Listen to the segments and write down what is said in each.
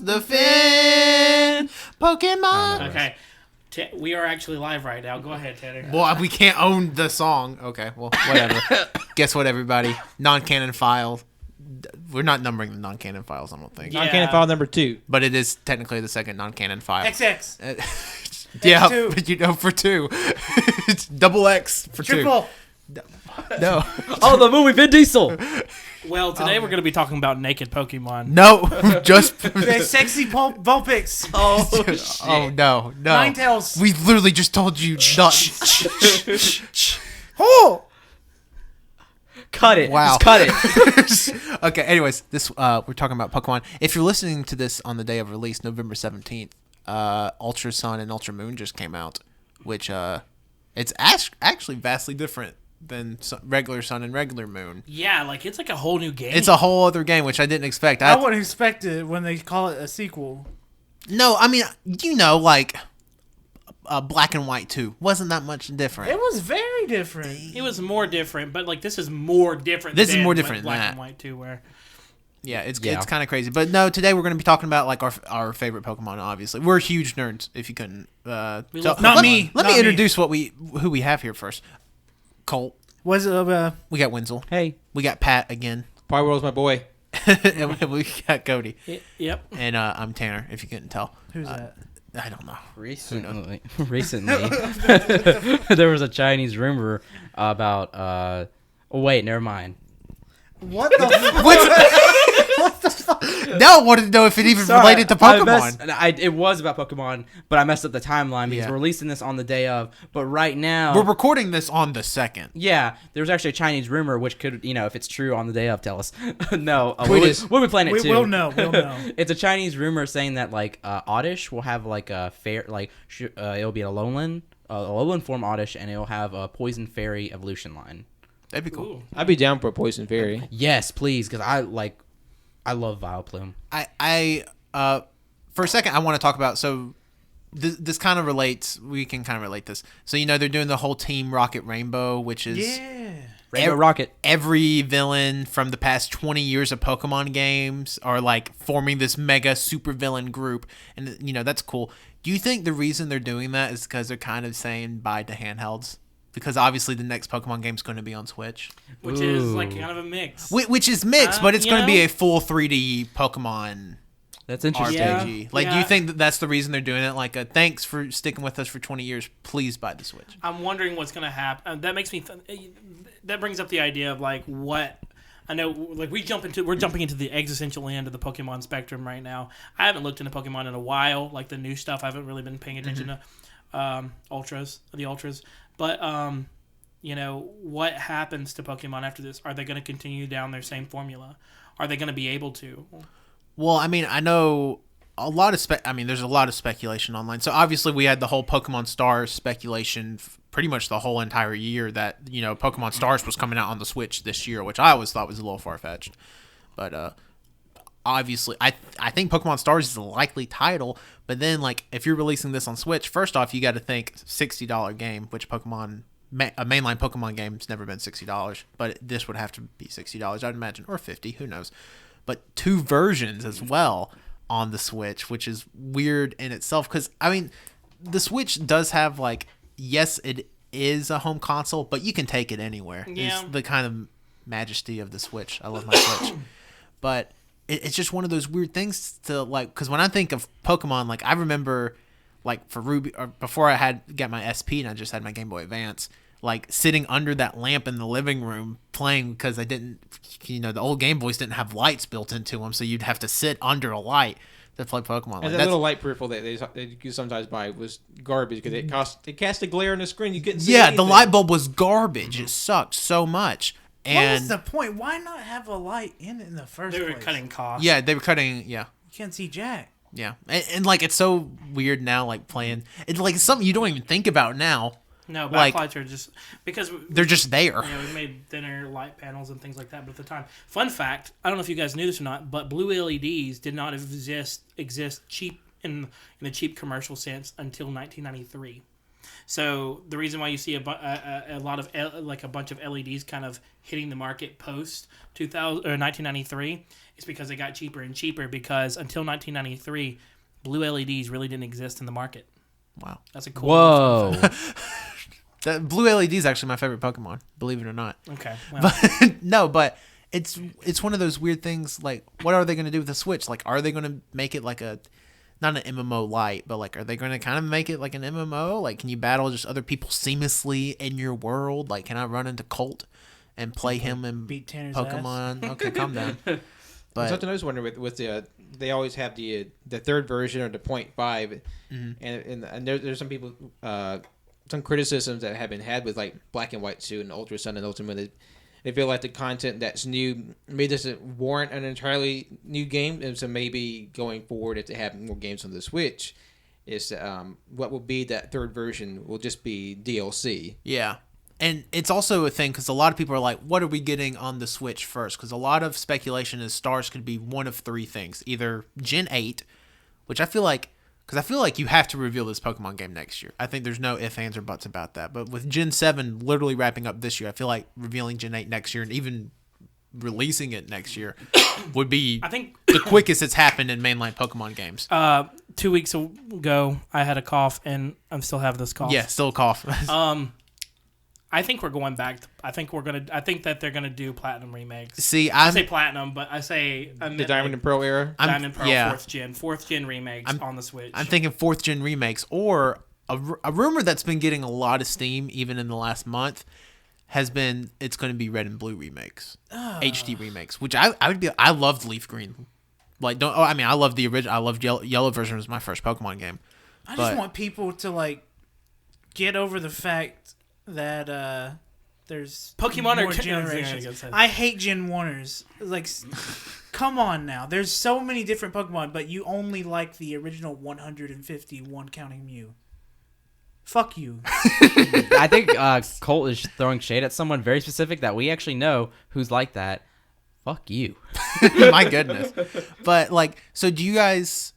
The Fin Pokemon. Okay. We are actually live right now. Go ahead, Tanner. Well, we can't own the song. Okay, well, whatever. Guess what, everybody? Non-canon file. We're not numbering the non-canon files, I don't think. Yeah. Non-canon file number 2. But it is technically the second non-canon file. XX. Yeah, X2. but you know, for 2. It's double X for Triple. 2. No. Oh, the movie Vin Diesel. Well, today we're going to be talking about naked Pokemon. No, just... Sexy Vulpix. Oh, shit. Oh, no. Ninetales. We literally just told you not... Oh! Cut it. Wow. Just cut it. Okay, anyways, this we're talking about Pokemon. If you're listening to this on the day of release, November 17th, Ultra Sun and Ultra Moon just came out, which it's actually vastly different than regular Sun and regular Moon. Yeah, like it's like a whole new game. It's a whole other game, which I didn't expect. I wouldn't expect it when they call it a sequel. No, I mean, you know, like Black and White 2 wasn't that much different. It was very different. It was more different, but like this is more different. This is than more what different than Black that. and White 2 were. Yeah, it's kind of crazy. But no, today we're going to be talking about like our favorite Pokemon. Obviously, we're huge nerds. If you couldn't, love let Not me me. introduce who we have here first. Colt. Was it? We got Wenzel. Hey. We got Pat again. Powerworld's my boy. And we got Cody. Yep. And I'm Tanner. If you couldn't tell. Who's that? I don't know. Recently, there was a Chinese rumor about. Oh wait, never mind. What the? Now I wanted to know if it even related to Pokemon. It was about Pokemon, but I messed up the timeline because Yeah. we're releasing this on the day of. But right now, We're recording this on the 2nd. yeah, there was actually a Chinese rumor, which could, if it's true on the day of, tell us. No, Tweet us. we'll be playing it We too. will know. We'll know. It's a Chinese rumor saying that like Oddish will have like a fair it'll be a lowland form Oddish, and it'll have a Poison Fairy evolution line. That'd be cool. Ooh. I'd be down for a Poison Fairy. Yes, please, because I love Vileplume. I for a second I want to talk about this kind of relates. We can kind of relate this. So they're doing the whole Team Rocket Rainbow, which is Yeah. Rainbow Rocket. every villain from the past 20 years of Pokemon games are like forming this mega super villain group, and that's cool. Do you think the reason they're doing that is because they're kind of saying bye to handhelds? Because obviously the next Pokemon game is going to be on Switch, Which is Ooh. like kind of a mix. which is mixed, but it's going to be you know? a full 3D Pokemon That's interesting. Yeah. RPG. Like, do you think that's the reason they're doing it? Like, thanks for sticking with us for 20 years. Please buy the Switch. I'm wondering what's going to happen. That makes me. That brings up the idea of like what. I know, like we're jumping into the existential end of the Pokemon spectrum right now. I haven't looked into Pokemon in a while, like the new stuff. I haven't really been paying attention to the Ultras. But what happens to Pokemon after this? Are they going to continue down their same formula? Are they going to be able to? Well, I mean, I know a lot of there's a lot of speculation online. So obviously we had the whole Pokemon Stars speculation pretty much the whole entire year that, Pokemon Stars was coming out on the Switch this year, which I always thought was a little far-fetched. But obviously I think Pokemon Stars is a likely title, but then like if you're releasing this on Switch, first off you got to think $60 game, which a mainline Pokemon game's never been $60, but this would have to be $60 I'd imagine, or $50, who knows. But 2 versions as well on the Switch, which is weird in itself because I mean the Switch does have like, yes, it is a home console, but you can take it anywhere. Yeah. It's the kind of majesty of the Switch. I love my Switch. But it's just one of those weird things to like, because when I think of Pokemon, like I remember like for Ruby, or before I had got my SP and I just had my Game Boy Advance, like sitting under that lamp in the living room playing, because I didn't, the old Game Boys didn't have lights built into them, so you'd have to sit under a light to play Pokemon. And that little light peripheral that they could sometimes buy was garbage because it cast a glare on the screen. You couldn't see anything. the light bulb was garbage. It sucked so much. What And was the point? Why not have a light in it in the first They place? were cutting costs. yeah, they were cutting. Yeah. You can't see Jack. Yeah, and like it's so weird now, like playing. It's like something you don't even think about now. No, Like- backlights are just because They're just there. we made thinner light panels and things like that. But at the time, fun fact: I don't know if you guys knew this or not, but blue LEDs did not exist cheap in the cheap commercial sense until 1993. So the reason why you see a lot of like a bunch of LEDs kind of hitting the market post 2000 or 1993 is because they got cheaper and cheaper, because until 1993 blue LEDs really didn't exist in the market. Wow. That's a cool Whoa. That blue LED is actually my favorite Pokemon, believe it or not. Okay. Well, But no, but it's one of those weird things. Like, what are they going to do with the Switch? Like, are they going to make it like not an MMO light, but like, are they going to kind of make it like an MMO? Like, can you battle just other people seamlessly in your world? Like, can I run into Colt and play him in Beat Tanner's Pokemon? Okay, calm down. But Something I was wondering with the they always have the third version or the .5, and there's some people some criticisms that have been had with like Black and White 2 and Ultra Sun and Ultra Moon. They feel like the content that's new maybe doesn't warrant an entirely new game, and so maybe going forward, if they have more games on the Switch, is what will be that third version will just be DLC. yeah. And it's also a thing because a lot of people are like, what are we getting on the Switch first? Because a lot of speculation is Stars could be one of three things. Either Gen 8, which I feel like you have to reveal this Pokemon game next year. I think there's no ifs, ands, or buts about that. But with Gen 7 literally wrapping up this year, I feel like revealing Gen 8 next year and even releasing it next year would be I think the quickest it's happened in mainline Pokemon games. 2 weeks ago I had a cough and I'm still having this cough. Yeah, still a cough. I think we're going back. I think that they're gonna do platinum remakes. See, I say platinum, but I The Diamond and Pearl era. Diamond and Pearl yeah. fourth gen remakes on the Switch. I'm thinking 4th gen remakes, or a rumor that's been getting a lot of steam even in the last month has been it's going to be Red and Blue remakes, HD remakes, which I loved Leaf Green. Like I love the original. I loved Yellow version was my first Pokemon game. I just want people to like get over the fact that there's Pokemon more are generations. I hate Gen 1ers. Like, come on now. There's so many different Pokemon, but you only like the original 151 counting Mew. Fuck you. I think Colt is throwing shade at someone very specific that we actually know who's like that. Fuck you. My goodness. But like, so do you guys?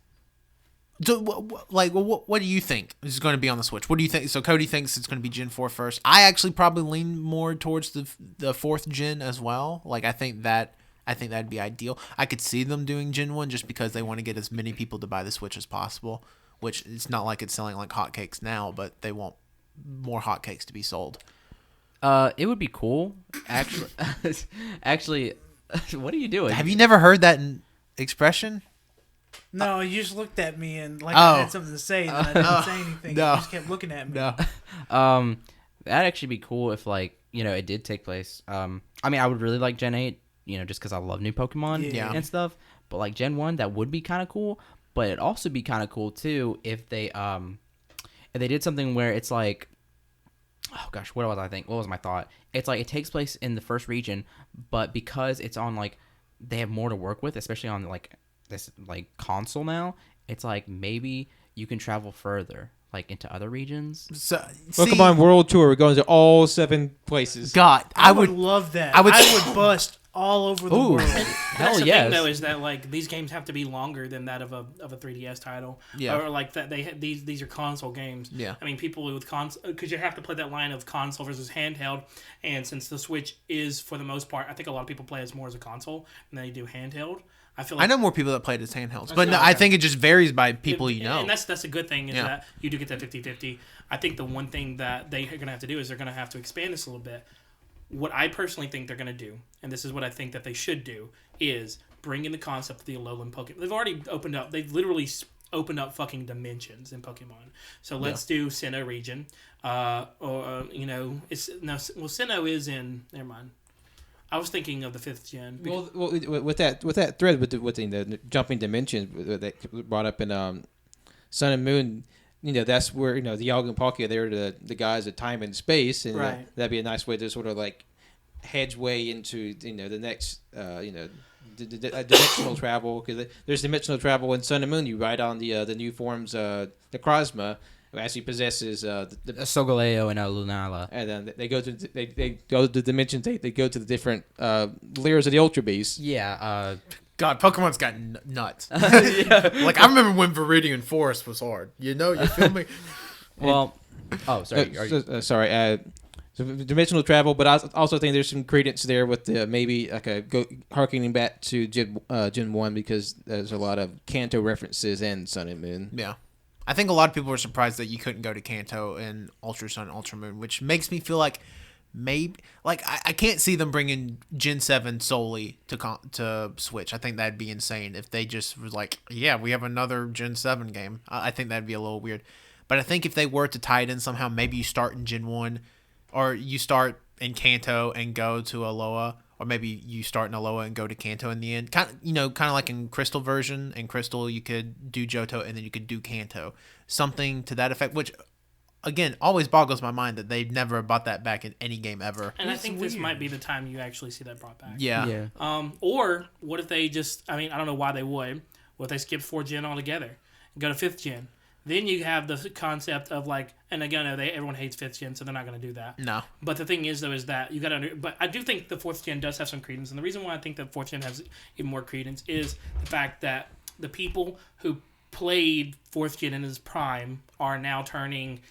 What do you think is going to be on the Switch? What do you think? So Cody thinks it's going to be Gen 4 first. I actually probably lean more towards the 4th gen as well. Like, I think that'd be ideal. I could see them doing Gen 1 just because they want to get as many people to buy the Switch as possible, which it's not like it's selling like hotcakes now, but they want more hotcakes to be sold. It would be cool. Actually, actually, what are you doing? Have you never heard that expression? No, you just looked at me and like I had something to say, and I didn't say anything. No. You just kept looking at me. No. That'd actually be cool if like it did take place. I mean, I would really like Gen 8, just because I love new Pokemon and stuff. But like Gen 1, that would be kind of cool. But it'd also be kind of cool too if they did something where it's like, oh gosh, what was my thought? It's like it takes place in the first region, but because it's on like they have more to work with, especially on like this like console now, it's like maybe you can travel further like into other regions. So, Pokemon World Tour. We're going to all 7 places. God, I would love that. I would bust all over the world. Hell That's the yes. thing, though, is that like these games have to be longer than that of a 3DS title. Yeah. Or like that these are console games. Yeah. I mean, people with console, because you have to play that line of console versus handheld, and since the Switch is for the most part, I think a lot of people play it more as a console than they do handheld. I feel like I know more people that play it as handhelds, but no, I think it just varies by people And that's a good thing is Yeah. that you do get that 50-50. I think the one thing that they're going to have to do is they're going to have to expand this a little bit. What I personally think they're going to do, and this is what I think that they should do, is bring in the concept of the Alolan Pokemon. They've literally opened up fucking dimensions in Pokemon. So let's do Sinnoh region. Sinnoh is in, never mind. I was thinking of the 5th gen. Well, with that thread with the jumping dimensions that brought up in Sun and Moon, that's where the Yalg and Palkia, they're the guys of time and space, and Right. that'd be a nice way to sort of like hedge way into the next dimensional travel, because there's dimensional travel in Sun and Moon. You ride on the new forms, Necrozma, who actually possesses the Solgaleo and Lunala. and then they go to the dimensions. They go to the different layers of the Ultra Beast. Yeah. God, Pokemon's got nuts. Like, I remember when Viridian Forest was hard. You feel me? Well, Oh, sorry. Sorry. So dimensional travel, but I also think there's some credence there with maybe like harkening back to Gen 1 because there's a lot of Kanto references and Sun and Moon. Yeah. I think a lot of people were surprised that you couldn't go to Kanto in Ultra Sun, Ultra Moon, which makes me feel like maybe I can't see them bringing Gen 7 solely to Switch. I think that'd be insane if they just was like, yeah, we have another Gen 7 game. I think that'd be a little weird. But I think if they were to tie it in somehow, maybe you start in Gen 1 or you start in Kanto and go to Alola, or maybe you start in Alola and go to Kanto in the end. Kind of like in Crystal version. In Crystal, you could do Johto and then you could do Kanto. Something to that effect, which, again, always boggles my mind that they've never brought that back in any game ever. And I think this might be the time you actually see that brought back. Yeah. Or what if they just, I don't know why they would. What if they skip 4th gen altogether and go to 5th gen? Then you have the concept of and again, everyone hates 5th gen, so they're not going to do that. No. But the thing is, though, is that you got to. But I do think the 4th gen does have some credence, and the reason why I think that 4th gen has even more credence is the fact that the people who played 4th gen in its prime are now turning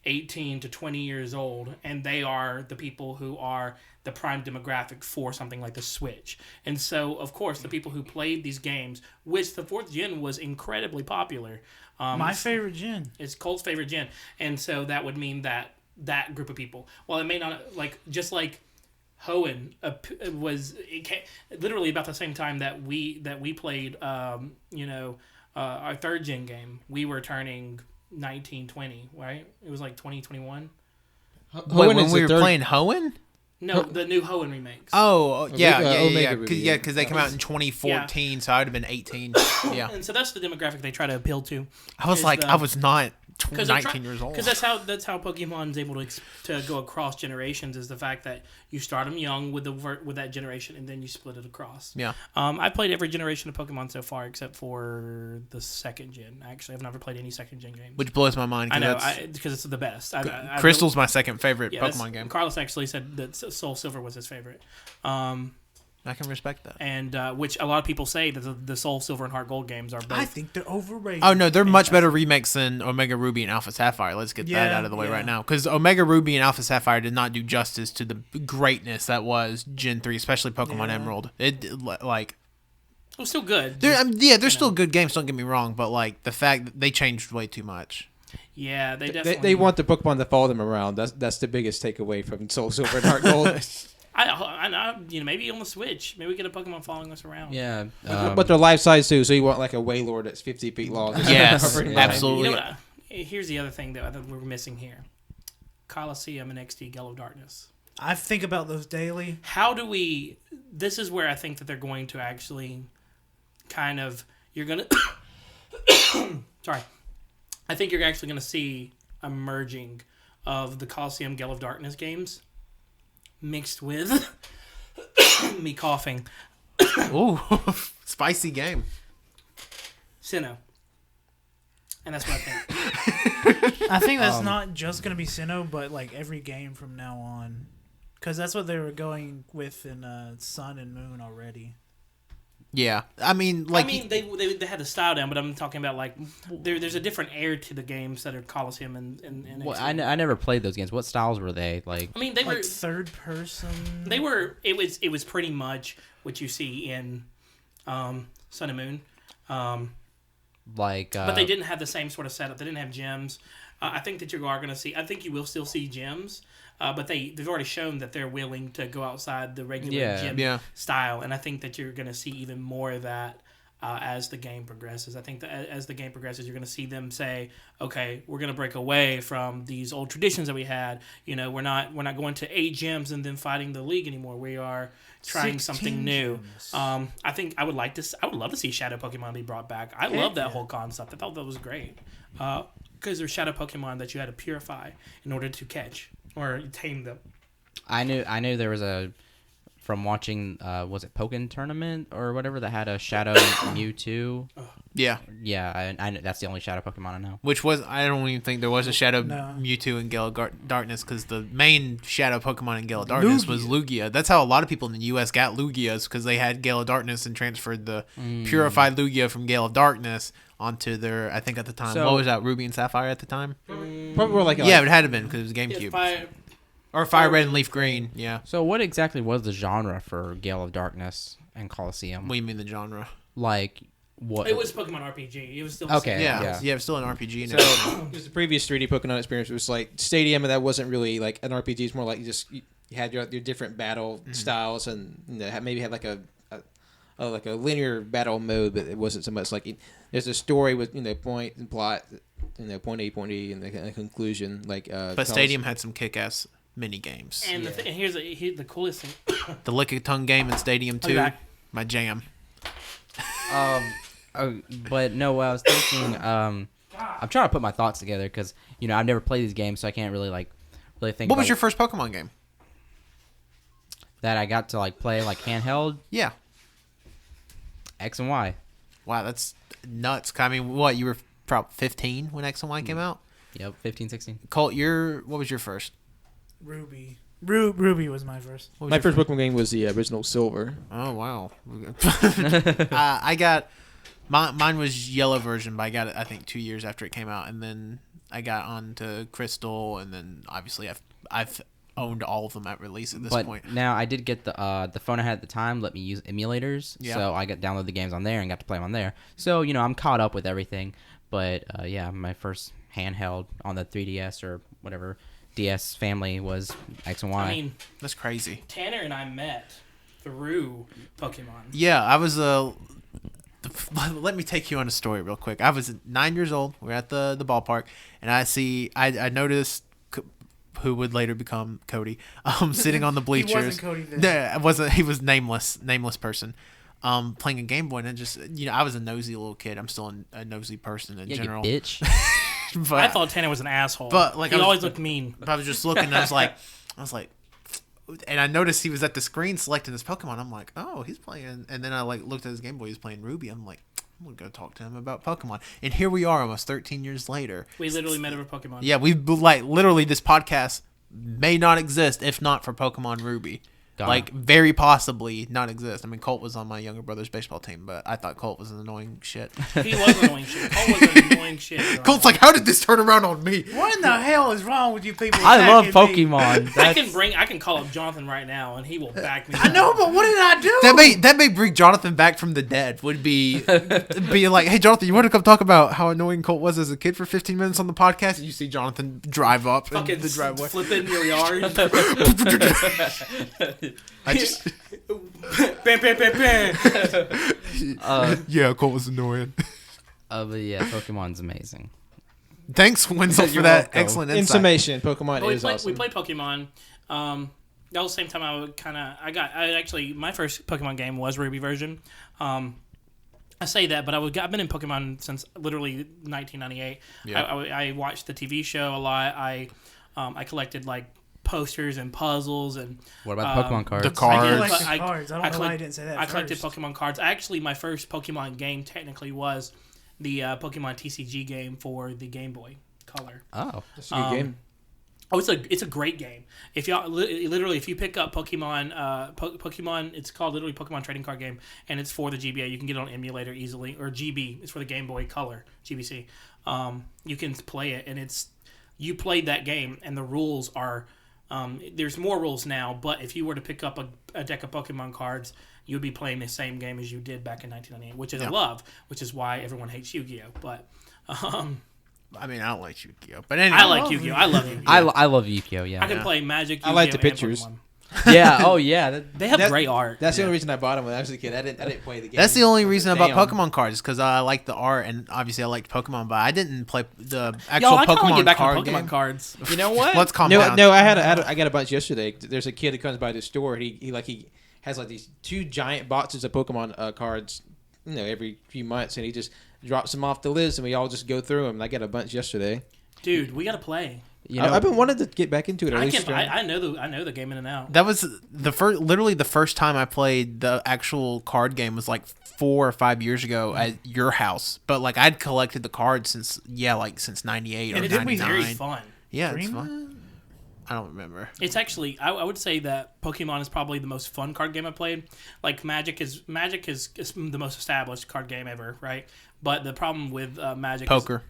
18 to 20 years old, and they are the people who are the prime demographic for something like the Switch. And so, of course, the people who played these games, which the 4th gen was incredibly popular. My favorite gen. It's Colt's favorite gen. And so that would mean that group of people, well, it may not, just like Hoenn was literally about the same time that we played, our 3rd gen game. We were turning 19, 20, right? It was like 2021. Wait, when we were playing Hoenn? No, the new Hoenn remakes. Oh, yeah. Ruby, Because they came out in 2014, so I would have been 18. Yeah. And so that's the demographic they try to appeal to. I was I was not 19 years old. Because that's how Pokemon's able to go across generations, is the fact that you start them young with that generation and then you split it across. Yeah. I played every generation of Pokemon so far except for the 2nd gen. Actually, I've never played any 2nd gen games. Which blows my mind. I know, because it's the best. Crystal's my second favorite Pokemon game. Carlos actually said that Soul Silver was his favorite. I can respect that. And which a lot of people say that the Soul Silver and Heart Gold games are both. I think they're overrated. Oh, no, they're much better remakes than Omega Ruby and Alpha Sapphire. Let's get that out of the way right now. Because Omega Ruby and Alpha Sapphire did not do justice to the greatness that was Gen 3, especially Pokemon Emerald. It was still good. They're still good games, don't get me wrong, but the fact that they changed way too much. Yeah, they definitely... They want the Pokemon to follow them around. That's the biggest takeaway from Soul Silver and Heart Gold. I maybe on the Switch, maybe we get a Pokemon following us around. Yeah, but they're life size too, so you want like a Wailord that's 50 feet long. Yes, absolutely. Here's the other thing that I think we're missing here: Coliseum and XD Gale of Darkness. I think about those daily. How do we? This is where I think that they're going to actually, you're gonna. Sorry, I think you're actually going to see a merging of the Coliseum Gale of Darkness games. Mixed with me coughing. Ooh, spicy game. Sinnoh. And that's what I think. I think that's not just going to be Sinnoh, but every game from now on. Because that's what they were going with in Sun and Moon already. Yeah, they had the style down, but I'm talking about there's a different air to the games that are Coliseum and well, I never played those games. What styles were they they were third person. They were. It was pretty much what you see in Sun and Moon. But they didn't have the same sort of setup. They didn't have gems. I think that you are going to see. I think you will still see gems. But they've already shown that they're willing to go outside the regular gym style, and I think that you're going to see even more of that as the game progresses. I think that as the game progresses, you're going to see them say, "Okay, we're going to break away from these old traditions that we had. We're not going to 8 gyms and then fighting the league anymore. We are trying something new." I think I would love to see Shadow Pokemon be brought back. I love that whole concept. I thought that was great because there's Shadow Pokemon that you had to purify in order to catch or tame them. I knew there was from watching, was it Pokken Tournament or whatever that had a Shadow Mewtwo? Yeah. Yeah, I that's the only Shadow Pokemon I know. Which was, I don't even think there was a Shadow No. Mewtwo in Gale of Darkness, because the main Shadow Pokemon in Gale of Darkness was Lugia. That's how a lot of people in the U.S. got Lugias, because they had Gale of Darkness and transferred the purified Lugia from Gale of Darkness onto their, I think at the time, So- what was that, Ruby and Sapphire at the time? Probably more like Yeah, it had to have been, because it was GameCube. Fire, Or Fire Red and Leaf Green, yeah. So what exactly was the genre for Gale of Darkness and Colosseum? What do you mean the genre? Like what? it was Pokemon RPG. It was still Okay. the Yeah, same. yeah, it was still an RPG. And So, everything. because the previous 3D Pokemon experience was like Stadium, and that wasn't really like an RPG. It's more like you had your different battle styles, and maybe had like a linear battle mode, but it wasn't so much like there's a story with point and plot, point A, point E, and a conclusion. Like, But Stadium had some kick-ass mini games. And here's the coolest thing. The Lick-a-Tongue game in Stadium 2, back. my jam. But no, what I was thinking, I'm trying to put my thoughts together because I've never played these games, so I can't really think. What was your first Pokemon game? that I got to play handheld? Yeah. X and Y. Wow, that's nuts. I mean, what, you were probably 15 when X and Y came out? Yep, 15, 16. Colt, what was your first? Ruby. Ruby was my first. What was my your first Pokemon game was the original Silver. Oh, wow. I got... Mine was yellow version, but I got it, I think, 2 years after it came out. And then I got on to Crystal, and then obviously I've owned all of them at release at this point. Now I did get the phone I had at the time let me use emulators, so I got download the games on there and got to play them on there. So I'm caught up with everything. But my first handheld on the 3DS or whatever DS family was X and Y. I mean, That's crazy. Tanner and I met through Pokemon. Yeah, I was let me take you on a story real quick. I was 9 years old. We're at the ballpark, and I noticed who would later become Cody, sitting on the bleachers. He wasn't Cody then. No, it wasn't. He was nameless person, playing a Game Boy, and it just I was a nosy little kid. I'm still a nosy person in general. You bitch. But I thought Tanner was an asshole. But, he always looked mean. I was just looking, and I was like, and I noticed he was at the screen selecting this Pokemon. I'm like, oh, he's playing. And then I looked at his Game Boy. He was playing Ruby. I'm like, I'm gonna go talk to him about Pokemon. And here we are, almost 13 years later. We literally met over Pokemon. Yeah, we literally this podcast may not exist if not for Pokemon Ruby. Very possibly not exist. I mean, Colt was on my younger brother's baseball team, but I thought Colt was an annoying shit. He was annoying shit. Colt was an annoying shit. Colt's like, how did this turn around on me? What in the hell is wrong with you people? I love attacking me? Pokemon. I can call up Jonathan right now and he will back me. I know, but what did I do? That may bring Jonathan back from the dead. Would be being like, hey Jonathan, you want to come talk about how annoying Colt was as a kid for 15 minutes on the podcast? And you see Jonathan drive up Fucking in the driveway. flip it in your yard. I just Bam, bam, bam, bam. yeah, Colt was annoying. But yeah, Pokemon's amazing. Thanks, Wenzel, for You're that welcome. excellent In insight. summation, Pokemon We is played, awesome. we played Pokemon. That was the same time my first Pokemon game was Ruby version. I say that, but I've been in Pokemon since literally 1998. Yeah. I watched the TV show a lot. I collected posters and puzzles and What about Pokemon cards? the cards. I like the I- cards. I don't know why I didn't say that. I collected first. Pokemon cards. Actually, my first Pokemon game technically was the Pokemon TCG game for the Game Boy Color. Oh. That's a good game. Oh, it's a great game. If y'all literally, if you pick up Pokemon, Pokemon, it's called literally Pokemon Trading Card Game, and it's for the GBA. You can get it on emulator easily, or GB. It's for the Game Boy Color GBC. You can play it, and you played that game, and the rules are. There's more rules now, but if you were to pick up a deck of Pokemon cards, you would be playing the same game as you did back in 1998, which is I love, which is why everyone hates Yu-Gi-Oh. But I mean, I don't like Yu-Gi-Oh, but anyway, I like Yu-Gi-Oh. I love Yu-Gi-Oh. I love Yu-Gi-Oh, yeah. I can play Magic. Yu-Gi-Oh, I like the and pictures. Pokemon. Yeah, oh yeah. They have That- great art. That's the only reason I bought them when I was a kid. I didn't play the game. that's the only reason I bought Damn. Pokemon cards, because I like the art, and obviously I liked Pokemon, but I didn't play the Yo, actual I kind of Pokemon get back card on Pokemon game. cards. You know what? Let's calm no, down. No, I got a bunch yesterday. There's a kid that comes by the store. He has these 2 giant boxes of Pokemon cards, every few months, and he just drops them off the list, and we all just go through them. I got a bunch yesterday. Dude, we gotta play. I've been wanting to get back into it. I know the game in and out. That was literally the first time I played the actual card game was like 4 or 5 years ago at your house. But like I'd collected the cards since '98 or And it's '99. very fun. Yeah, it's fun. I don't remember. It's actually I would say that Pokemon is probably the most fun card game I played. Like Magic is the most established card game ever, right? But the problem with Magic Poker.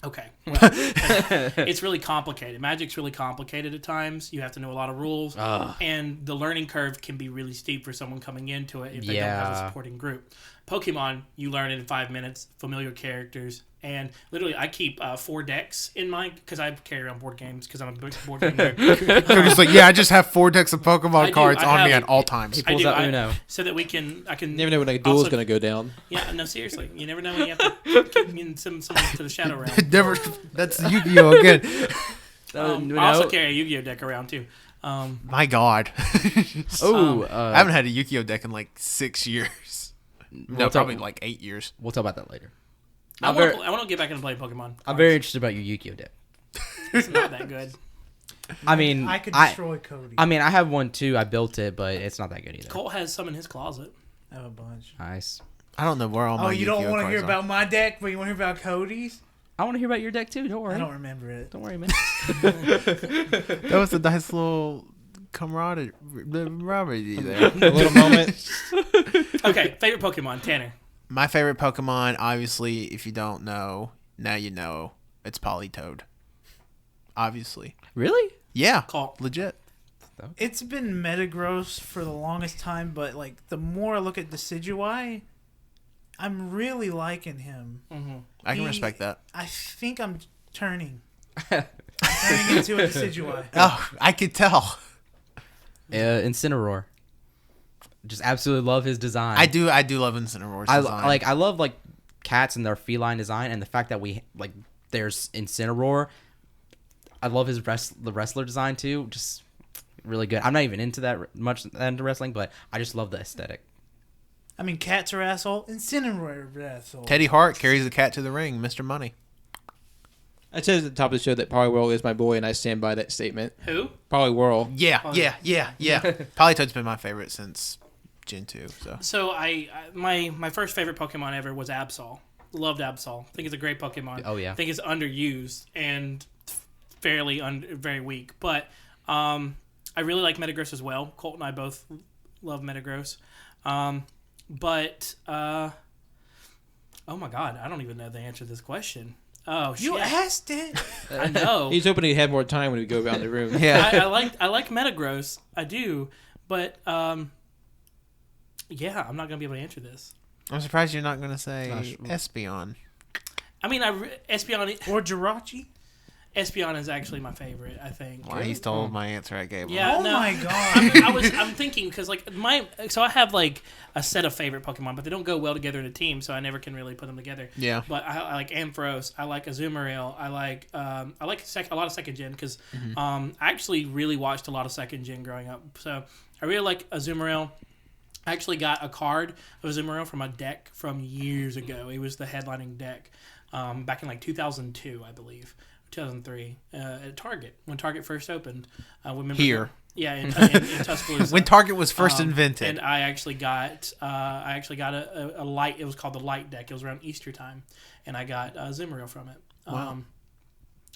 Okay. Well, it's really complicated. Magic's really complicated at times. You have to know a lot of rules. And the learning curve can be really steep for someone coming into it if they don't have a supporting group. Pokemon, you learn it in 5 minutes, familiar characters. And literally, I keep 4 decks in mind because I carry around board games because I'm a big board game nerd. Cody's like, yeah, I just have 4 decks of Pokemon cards on me at all times. He pulls out Uno. So that I can never know when a duel is going to go down. Yeah, no, seriously. You never know when you have to keep someone to the Shadow Realm. That's Yu-Gi-Oh! Again. I also carry a Yu-Gi-Oh! Deck around, too. My God. I haven't had a Yu-Gi-Oh! Deck in like 6 years. No, probably like 8 years. We'll talk about that later. I want to get back into playing Pokemon. I'm very interested about your Yu-Gi-Oh! deck. It's not that good. I mean, I could destroy Cody. I mean, I have one too. I built it, but it's not that good either. Colt has some in his closet. I have a bunch. Nice. I don't know where all my Oh, you don't Yu-Gi-Oh! want to hear cards about my deck, but you want to hear about Cody's? I want to hear about your deck too. Don't worry. I don't remember it. Don't worry, man. That was a nice little camaraderie there. A little moment. Okay, favorite Pokemon, Tanner. My favorite Pokemon, obviously, if you don't know, now you know, it's Politoed. Obviously. Really? Yeah. Call. Legit. It's been Metagross for the longest time, but like the more I look at Decidueye, I'm really liking him. Mm-hmm. I can respect that. I think I'm turning. I'm turning into a Decidueye. Oh, I could tell. Incineroar. Just absolutely love his design. I do love Incineroar's design. I love like cats and their feline design, and the fact that there's Incineroar. I love the wrestler design too. Just really good. I'm not even into that much into wrestling, but I just love the aesthetic. I mean, cats are asshole. Incineroar are asshole. Teddy Hart carries the cat to the ring, Mr. Money. I said at the top of the show that Poliwhirl is my boy, and I stand by that statement. Who? Poliwhirl. Yeah. Politoed's been my favorite since Gen 2. So my first favorite Pokemon ever was Absol. Loved Absol. I think it's a great Pokemon. Oh yeah. I think it's underused and very weak. But I really like Metagross as well. Colt and I both love Metagross. But oh my God, I don't even know the answer to this question. Oh, shit. You asked it. I know. He's hoping he'd have more time when we go around the room. Yeah. I like Metagross. I do, but yeah, I'm not gonna be able to answer this. I'm surprised you're not going to say Espeon. I mean, Espeon Or Jirachi. Espeon is actually my favorite. I think. Well, he stole my answer I gave him. Yeah. Oh no, my God. I'm thinking because like so I have like a set of favorite Pokemon, but they don't go well together in a team, so I never can really put them together. Yeah. But I like Ampharos. I like Azumarill. I like a lot of second gen because I actually really watched a lot of second gen growing up. So I really like Azumarill. I actually got a card of Azumarill from a deck from years ago. It was the headlining deck back in like 2002, I believe. 2003 at Target when Target first opened. Remember Here. in Tuscaloosa. When Target was first invented. And I actually got a light. It was called the light deck. It was around Easter time, and I got Azumarill from it. Wow.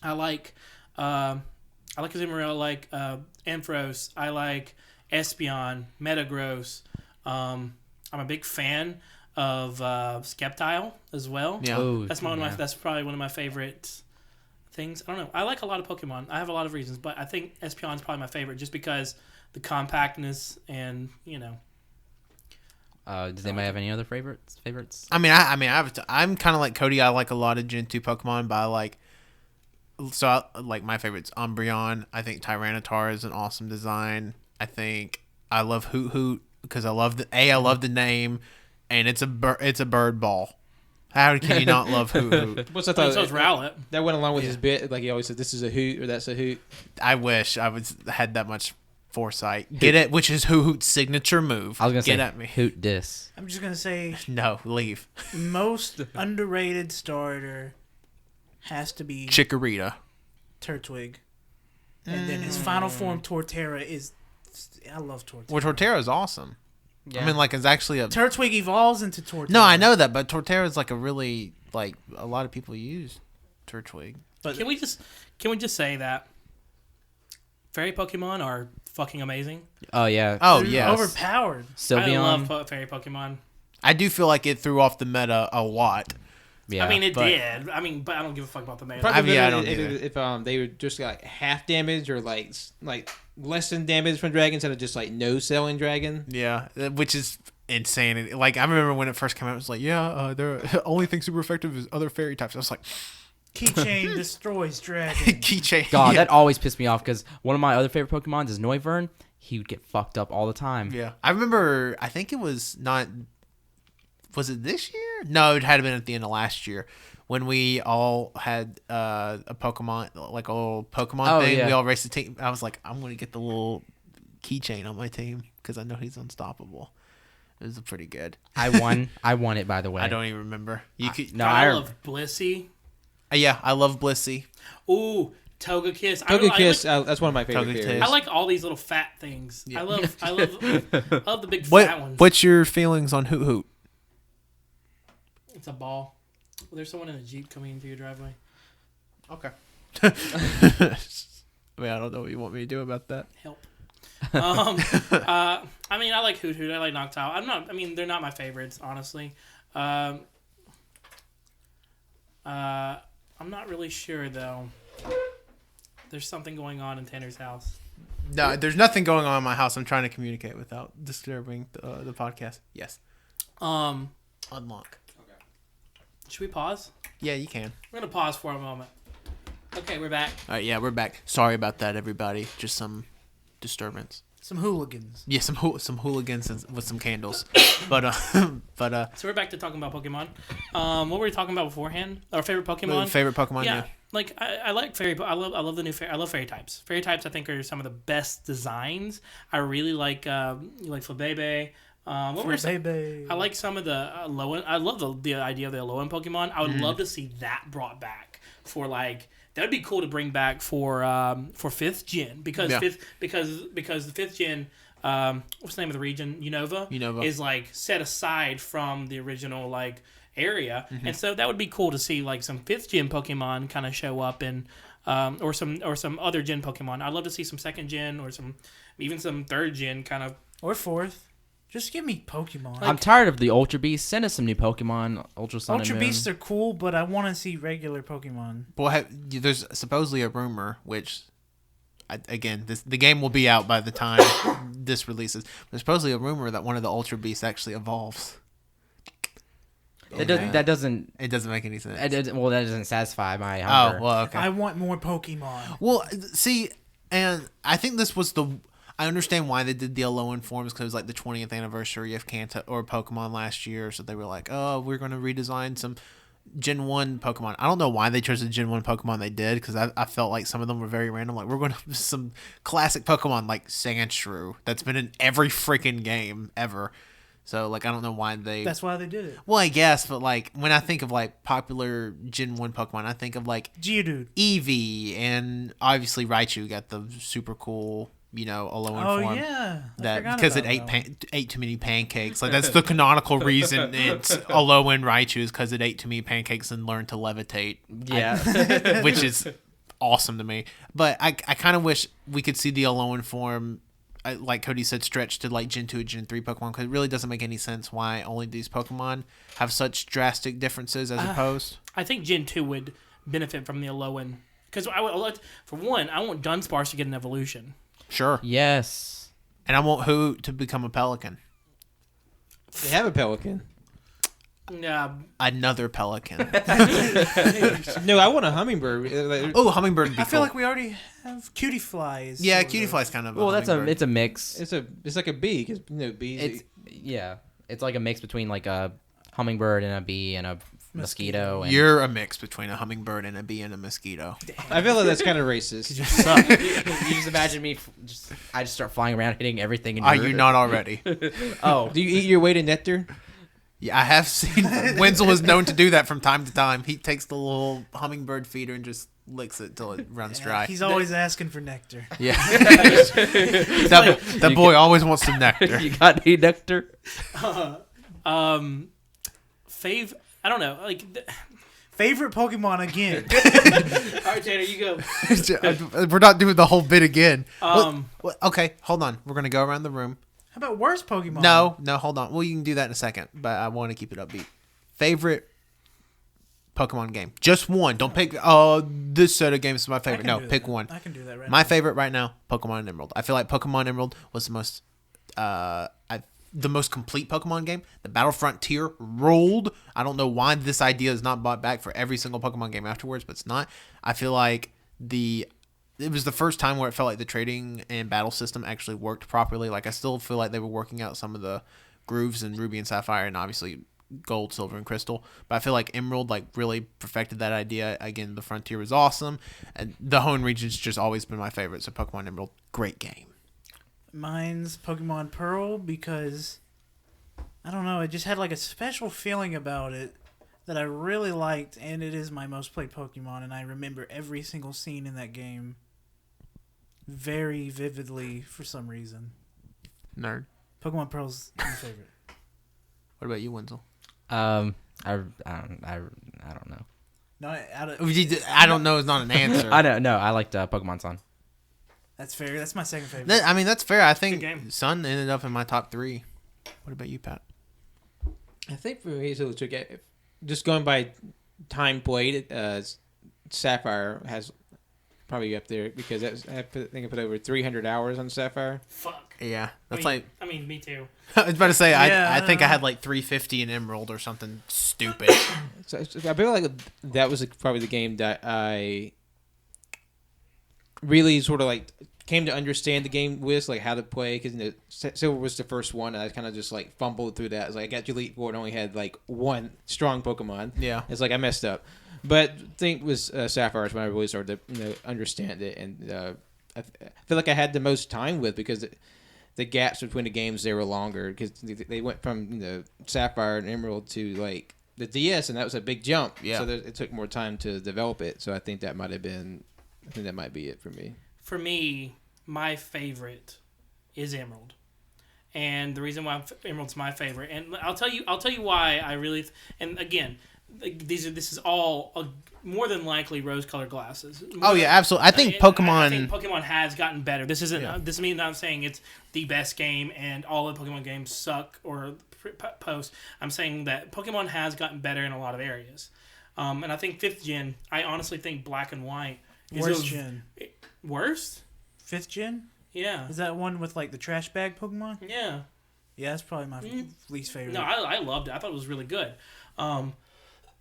I like Azumarill. I like Ampharos. I like Espeon, Metagross. I'm a big fan of Sceptile as well. Yeah. Oh, That's that's probably one of my favorite things. I don't know. I like a lot of Pokemon. I have a lot of reasons, but I think Espeon is probably my favorite just because the compactness and Does anybody have any other favorites? I'm kind of like Cody. I like a lot of Gen 2 Pokemon, but my favorite's Umbreon. I think Tyranitar is an awesome design. I think I love Hoot Hoot because I love the name, and it's a bird ball. How can you not love Hoot Hoot? What's I thought? So it's Rowlet. That went along with his bit. Like he always said, "This is a hoot" or "That's a hoot." I wish I had that much foresight. Get it? Which is Hoot Hoot's signature move. I was gonna Get say at me. Hoot Dis. I'm just going to say No, leave. most underrated starter has to be Chikorita. Turtwig. And then his final form, Torterra, is... I love Torterra. Well, Torterra is awesome. Yeah. I mean, like, it's actually a... Turtwig evolves into Torterra. No, I know that, but Torterra is like a really, like, a lot of people use Turtwig. But Can we just say that fairy Pokemon are fucking amazing? Oh yeah. Oh, they're yes. overpowered. Sylveon. I love fairy Pokemon. I do feel like it threw off the meta a lot. Yeah. I mean, it but- did. I mean, but I don't give a fuck about the man. Probably I better don't if, either. if they were just like half damage or like less than damage from dragon instead of just like no selling dragon. Yeah, which is insane. Like, I remember when it first came out, it was like, yeah, the only thing super effective is other fairy types. I was like, Keychain destroys dragon. keychain. God, yeah. that always pissed me off because one of my other favorite Pokemons is Noivern. He would get fucked up all the time. Yeah. I remember, I think it was not... Was it this year? No, it had been at the end of last year when we all had a Pokemon, like a little Pokemon thing. yeah. We all raced the team. I was like, I'm going to get the little keychain on my team because I know he's unstoppable. It was pretty good. I won. I won it, by the way. I don't even remember. You could, No, I I love Blissey. yeah, I love Blissey. Ooh, Togekiss. Togekiss, that's one of my favorite Togekiss. fairies. I like all these little fat things. Yeah. I love the big fat ones. What's your feelings on Hoot Hoot? It's a ball. Well, there's someone in a Jeep coming into your driveway. Okay. I mean, I don't know what you want me to do about that. Help. I mean, I like Hoot Hoot. I like Noctowl. I mean, they're not my favorites, honestly. I'm not really sure though. There's something going on in Tanner's house. No, there's nothing going on in my house. I'm trying to communicate without disturbing the podcast. Yes. Unlock. Should we pause? Yeah, you can. We're gonna pause for a moment. Okay, we're back. All right, yeah, we're back. Sorry about that, everybody. Just some disturbance. Some hooligans. Yeah, some hooligans with some candles. But So we're back to talking about Pokemon. What were we talking about beforehand? Our favorite Pokemon. favorite Pokemon. Yeah, Yeah. like I like fairy. I love the new fairy. I love fairy types. Fairy types I think are some of the best designs. I really like Flabébé. What were some, Baby. I like some of the Alolan. I love the idea of the Alolan Pokemon. I would love to see that brought back for like. That would be cool to bring back for 5th gen because Yeah. because the 5th gen what's the name of the region Unova. is like set aside from the original like area, and so that would be cool to see like some 5th gen Pokemon kind of show up and or some other gen Pokemon. I'd love to see some 2nd gen or even some 3rd gen kind of. Or 4th. Just give me Pokemon. I'm tired of the Ultra Beasts. Send us some new Pokemon. Ultra Sun Ultra and Moon. Beasts are cool, but I want to see regular Pokemon. Well, there's supposedly a rumor, which, again, the game will be out by the time this releases. There's supposedly a rumor that one of the Ultra Beasts actually evolves. That doesn't. It doesn't make any sense. That doesn't satisfy my hunger. Oh, well, okay. I want more Pokemon. Well, see, and I think this was I understand why they did the Alolan forms because it was like the 20th anniversary of Kanto or Pokemon last year, so they were like, oh, we're going to redesign some Gen 1 Pokemon. I don't know why they chose the Gen 1 Pokemon they did because I felt like some of them were very random. Like, we're going to some classic Pokemon like Sandshrew that's been in every freaking game ever. So, like, I don't know why they... That's why they did it. Well, I guess, but, like, when I think of, like, popular Gen 1 Pokemon, I think of, like, Geodude. Eevee, and obviously Raichu got the super cool, Alolan form. Oh, yeah. That because it ate too many pancakes. Like, that's the canonical reason it's Alolan Raichu is because it ate too many pancakes and learned to levitate. Yeah. Which is awesome to me. But I kind of wish we could see the Alolan form, like Cody said, stretched to like Gen 2 and Gen 3 Pokemon because it really doesn't make any sense why only these Pokemon have such drastic differences as opposed. I think Gen 2 would benefit from the Alolan because I want Dunsparce to get an evolution. Sure. Yes. And I want Hoot to become a pelican. They have a pelican. Yeah. Another pelican. No, I want a hummingbird. Oh, hummingbird would be I feel cool. like we already have Cutie Flies. Yeah, sort Cutie of. Fly's kind of Well, it's hummingbird. a mix. It's like a bee because bees. It's like a mix between like a hummingbird and a bee and a mosquito. And You're a mix between a hummingbird and a bee and a mosquito. I feel like that's kind of racist. You suck. you just imagine me. I just start flying around hitting everything. In Are your, you not already? Oh, Do you eat your weight in nectar? Yeah, I have seen. Wenzel is known to do that from time to time. He takes the little hummingbird feeder and just licks it till it runs dry. He's always asking for nectar. Yeah, that boy always wants some nectar. You got any nectar? I don't know. Like, Favorite Pokemon again. all right, Tanner, you go. We're not doing the whole bit again. Okay, hold on. We're gonna go around the room. How about worst Pokemon? No, hold on. Well, you can do that in a second, but I want to keep it upbeat. Favorite Pokemon game? Just one. Don't pick. This set of games is my favorite. No, pick one. I can do that right My now. favorite right now, Pokemon Emerald. I feel like Pokemon Emerald was the most, the most complete Pokemon game. The Battlefront tier rolled. I don't know why this idea is not brought back for every single Pokemon game afterwards, but it's not. I feel like it was the first time where it felt like the trading and battle system actually worked properly. Like, I still feel like they were working out some of the grooves in Ruby and Sapphire and obviously Gold, Silver, and Crystal. But I feel like Emerald like really perfected that idea. Again, the Frontier was awesome. And the Hoenn region's just always been my favorite. So Pokemon Emerald, great game. Mine's Pokemon Pearl because, I don't know, it just had like a special feeling about it that I really liked, and it is my most played Pokemon, and I remember every single scene in that game very vividly for some reason. Nerd. Pokemon Pearl's my favorite. What about you, Wenzel? I don't know. No, I don't know is not an answer. I don't know. I liked Pokemon Sun. That's fair. That's my second favorite. I mean, that's fair. I think Good game. Sun ended up in my top 3. What about you, Pat? I think for me, so to get just going by time played, Sapphire has probably up there because I think I put over 300 hours on Sapphire. Fuck. Yeah, that's I mean, me too. I was about to say, Yeah, I think I had like 350 in Emerald or something stupid. So I feel like that was probably the game that I really sort of like came to understand the game with, like how to play, because Silver was the first one, and I kind of just like fumbled through that. It's like I got to Elite Four and only had like one strong Pokemon. Yeah. It's like I messed up. But I think it was Sapphire when I really started to understand it, and I feel like I had the most time with because the gaps between the games, they were longer because they went from Sapphire and Emerald to like the DS, and that was a big jump. Yeah. So it took more time to develop it. So I think that might be it for me. For me, my favorite is Emerald, and the reason why Emerald's my favorite, and I'll tell you why I really. And again, this is all more than likely rose-colored glasses. Oh yeah, absolutely. I think Pokemon. I think Pokemon has gotten better. This isn't. Yeah. This means I'm saying it's the best game, and all the Pokemon games suck or post. I'm saying that Pokemon has gotten better in a lot of areas, and I think 5th gen. I honestly think Black and White is Worst gen. Worst? 5th gen? Yeah. Is that one with like the trash bag Pokemon? Yeah. Yeah, that's probably my least favorite. No, I loved it. I thought it was really good. I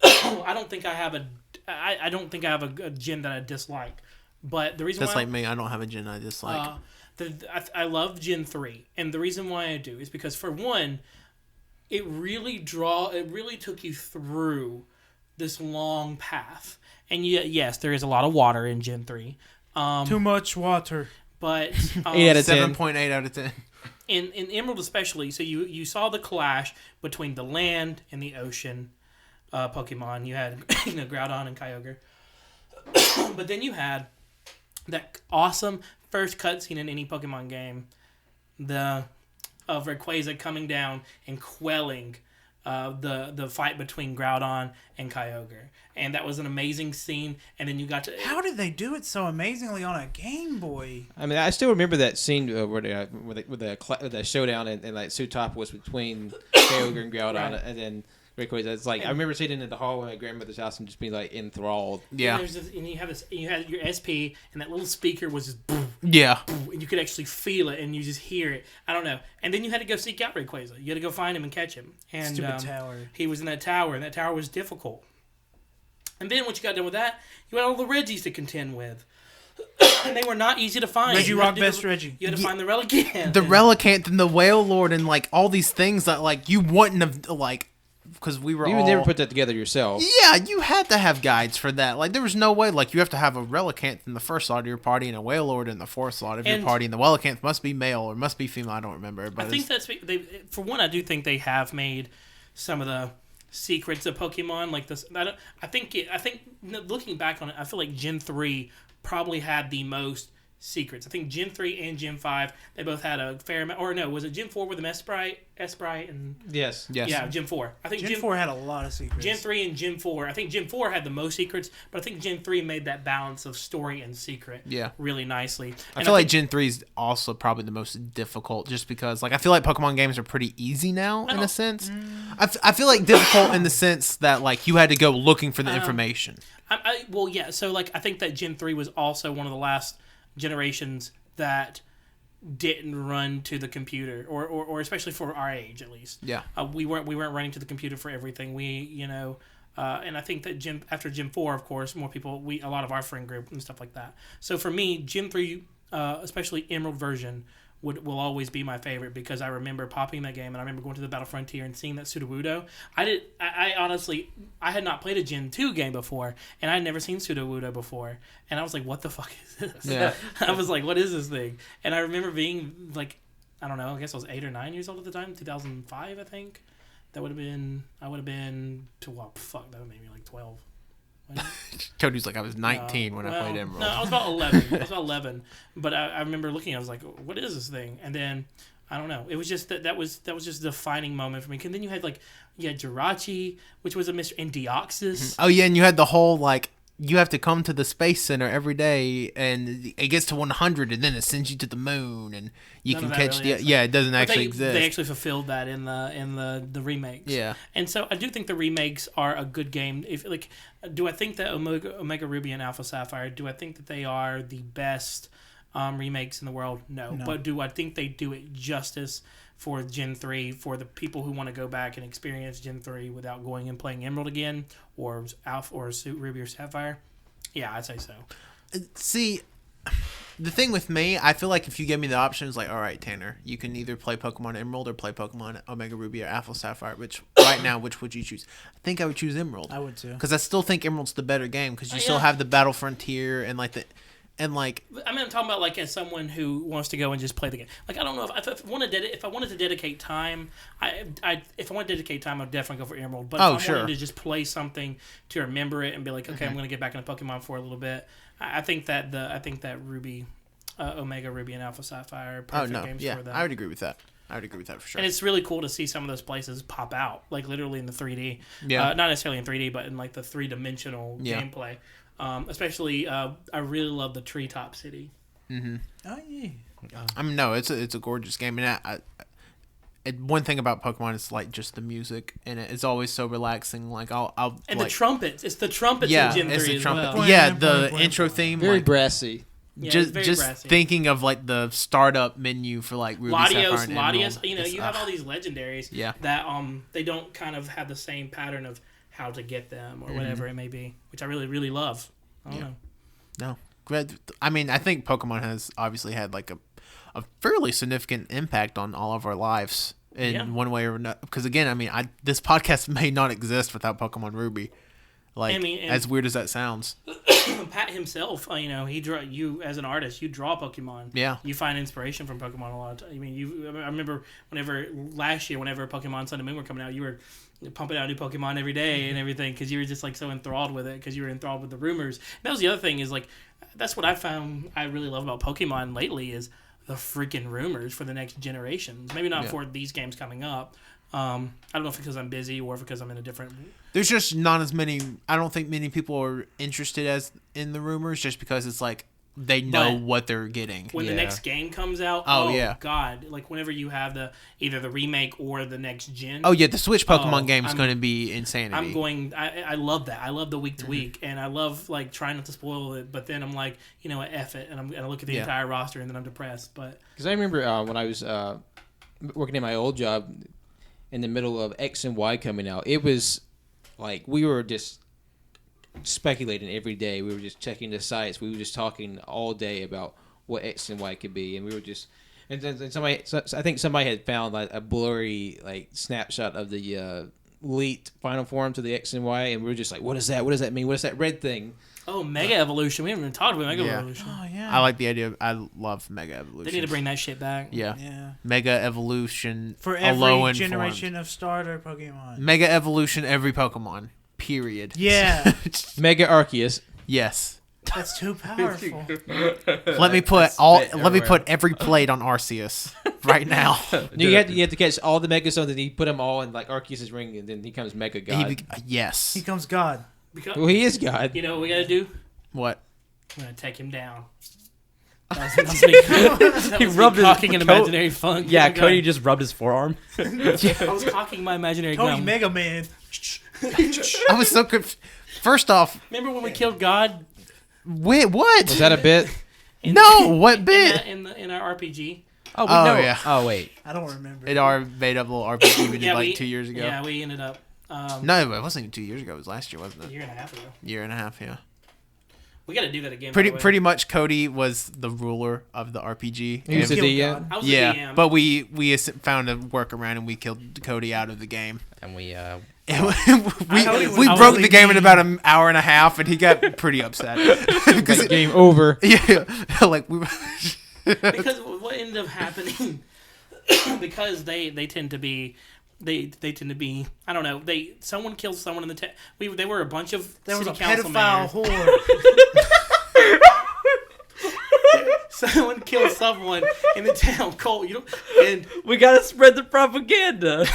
don't think I have I don't think I have a gen that I dislike. But the reason That's why like me. I don't have a gen I dislike. I love Gen 3, and the reason why I do is because for one, it really took you through this long path. And yes, there is a lot of water in Gen 3. Too much water. But 8 out of 10. 7.8 out of 10. In Emerald especially, so you saw the clash between the land and the ocean Pokemon. You had Groudon and Kyogre. But then you had that awesome first cutscene in any Pokemon game, of Rayquaza coming down and quelling the fight between Groudon and Kyogre. And that was an amazing scene. And then you got to... How did they do it so amazingly on a Game Boy? I mean, I still remember that scene where the showdown and like Sutop was between Kyogre and Groudon, Right. and then Rayquaza. It's like I remember sitting in the hall at my grandmother's house and just being like enthralled. Yeah. And you had your SP, and that little speaker was just boom, Yeah. boom, and you could actually feel it, and you just hear it. I don't know. And then you had to go seek out Rayquaza. You had to go find him and catch him. And Stupid tower. He was in that tower, and that tower was difficult. And then once you got done with that, you had all the Reggies to contend with. And they were not easy to find. Reggie You had Rock to do Best the- Reggie. You had to find the Relicanth. The Relicanth and the Whale Lord and like all these things that like you wouldn't have like because we were You all... would never put that together yourself. Yeah, you had to have guides for that. Like, there was no way. Like, you have to have a Relicanth in the first slot of your party and a Whale Lord in the fourth slot of your And- party. And the Relicanth must be male or must be female. I don't remember. But I think that's... For one, I do think they have made some of the secrets of Pokemon. Like this, I think looking back on it, I feel like Gen 3 probably had the most secrets. I think Gen 3 and Gen 5, they both had a fair amount. Or no, was it Gen 4 with the Esprit and... Yes. Yeah, Gen 4. I think Gen 4 had a lot of secrets. Gen 3 and Gen 4. I think Gen 4 had the most secrets, but I think Gen 3 made that balance of story and secret really nicely. I feel like Gen 3 is also probably the most difficult just because, like, I feel like Pokemon games are pretty easy now in a sense. I feel like difficult in the sense that, like, you had to go looking for the information. Well, yeah, so, like, I think that Gen 3 was also one of the last generations that didn't run to the computer, or especially for our age at least. Yeah, we weren't running to the computer for everything. And I think that after Gen 4, of course, more people, a lot of our friend group and stuff like that. So for me, Gen 3, especially Emerald version, will always be my favorite because I remember popping that game and I remember going to the Battle Frontier and seeing that Sudowoodo. I honestly had not played a Gen 2 game before and I'd never seen Sudowoodo before. And I was like, what the fuck is this? Yeah. I was like, what is this thing? And I remember being like, I don't know, I guess I was 8 or 9 years old at the time, 2005, I think. I would have been that would have made me like 12. Cody's like, I was 19 when I played Emerald. No, I was about 11. But I remember looking, I was like, what is this thing? And then, I don't know. It was just that was just a defining moment for me. And then you had Jirachi, which was a mystery, and Deoxys. Oh, yeah, and you had the whole, like, you have to come to the space center every day, and it gets to 100, and then it sends you to the moon, and you can catch it doesn't actually exist. They actually fulfilled that in the remakes. Yeah, and so I do think the remakes are a good game. Do I think that Omega Ruby and Alpha Sapphire? Do I think that they are the best remakes in the world? No, but do I think they do it justice for Gen 3 for the people who want to go back and experience Gen 3 without going and playing Emerald again or Alpha or Ruby or Sapphire? Yeah, I'd say so. See, the thing with me, I feel like if you give me the options, like, all right, Tanner, you can either play Pokemon Emerald or play Pokemon Omega Ruby or Alpha Sapphire, which right now, which would you choose? I think I would choose Emerald. I would too. Because I still think Emerald's the better game because you still have the Battle Frontier and like the... And like, I mean, I'm talking about like as someone who wants to go and just play the game. Like, I don't know if I wanted to dedicate time, if I want to dedicate time, I'd definitely go for Emerald. But if I wanted to just play something to remember it and be like, okay, I'm going to get back into Pokemon for a little bit. I think that Ruby, Omega Ruby and Alpha Sapphire are perfect games for that. I would agree with that. I would agree with that for sure. And it's really cool to see some of those places pop out, like literally in the 3D. Yeah. Not necessarily in 3D, but in like the three-dimensional gameplay. Especially, I really love the Treetop City. Mm-hmm. Oh yeah. I mean, no, it's a gorgeous game, and one thing about Pokemon is like just the music, and it's always so relaxing. Like I'll and like, the trumpets. It's the trumpets in Gen 3 as well. Yeah, the intro theme, very like, brassy. Yeah, just brassy. Thinking of like the startup menu for like Ruby, Sapphire, and Latios. Emerald, You have all these legendaries that they don't kind of have the same pattern of how to get them or whatever it may be, which I really, really love. I don't know. No. I mean, I think Pokemon has obviously had like a fairly significant impact on all of our lives in one way or another. Because again, I mean, this podcast may not exist without Pokemon Ruby. Like, as weird as that sounds. Pat himself, you as an artist, you draw Pokemon. Yeah. You find inspiration from Pokemon a lot. I mean, I remember last year, whenever Pokemon Sun and Moon were coming out, you were pumping out new Pokemon every day and everything because you were just like so enthralled with it because you were enthralled with the rumors. And that was the other thing is like, that's what I found I really love about Pokemon lately is the freaking rumors for the next generations. Maybe not for these games coming up. I don't know if it's because I'm busy or if because I'm in a different... There's just not as many... I don't think many people are interested as in the rumors just because it's like they know what they're getting. When the next game comes out, God, like whenever you have either the remake or the next gen. Oh yeah, the Switch Pokemon game is going to be insanity. I love that. I love the week to week, and I love like trying not to spoil it. But then I'm like, you know what, F it, and I'm gonna look at the entire roster, and then I'm depressed. But because I remember when I was working at my old job, in the middle of X and Y coming out, it was like we were just speculating every day. We were just checking the sites. We were just talking all day about what X and Y could be, and we were just. And then I think somebody had found like a blurry like snapshot of the leaked final form to the X and Y, and we were just like, "What is that? What does that mean? What is that red thing?" Oh, Mega Evolution. We haven't even talked about Mega Yeah. Evolution. Oh yeah. I like the idea. I love Mega Evolution. They need to bring that shit back. Yeah. Yeah. Mega Evolution For alone every generation of starter Pokemon. Mega Evolution every Pokemon. Period. Yeah. Mega Arceus. Yes. That's too powerful. Let me put every plate on Arceus right now. You have to catch all the Mega Stones and he put them all in like Arceus' ring and then he becomes Mega God. Yes. He becomes God. Because, Well, he is God. you know what we gotta do? What? I'm gonna take him down. He rubbed his cocking an imaginary funk. Yeah, Oh, Cody God. just rubbed his forearm. I was cocking my imaginary Cody gun. Mega Man. I was so confused. First off, Remember when we killed God? wait, what? Was that a bit? No, what bit? In our RPG? Oh, Oh, yeah. Oh, wait. I don't remember. In our made up little RPG we did like 2 years ago. Yeah, we ended up No, it wasn't even 2 years ago. It was last year, wasn't a it? year and a half ago. Year and a half, yeah. We got to do that again. by the way. Pretty much. Cody was the ruler of the RPG. He was the Killed DM. God. I was the Yeah, DM. but we found a workaround and we killed Cody out of the game. And we, we was broke really the game in mean. about an hour and a half, and he got pretty upset. Like, game over. Yeah, like we. Because what ended up happening, because they tend to be. They tend to be, I don't know, someone kills someone in the they were a bunch of There was city a council pedophile mayors. whore. Someone killed someone in the town, Cole, and we gotta spread the propaganda.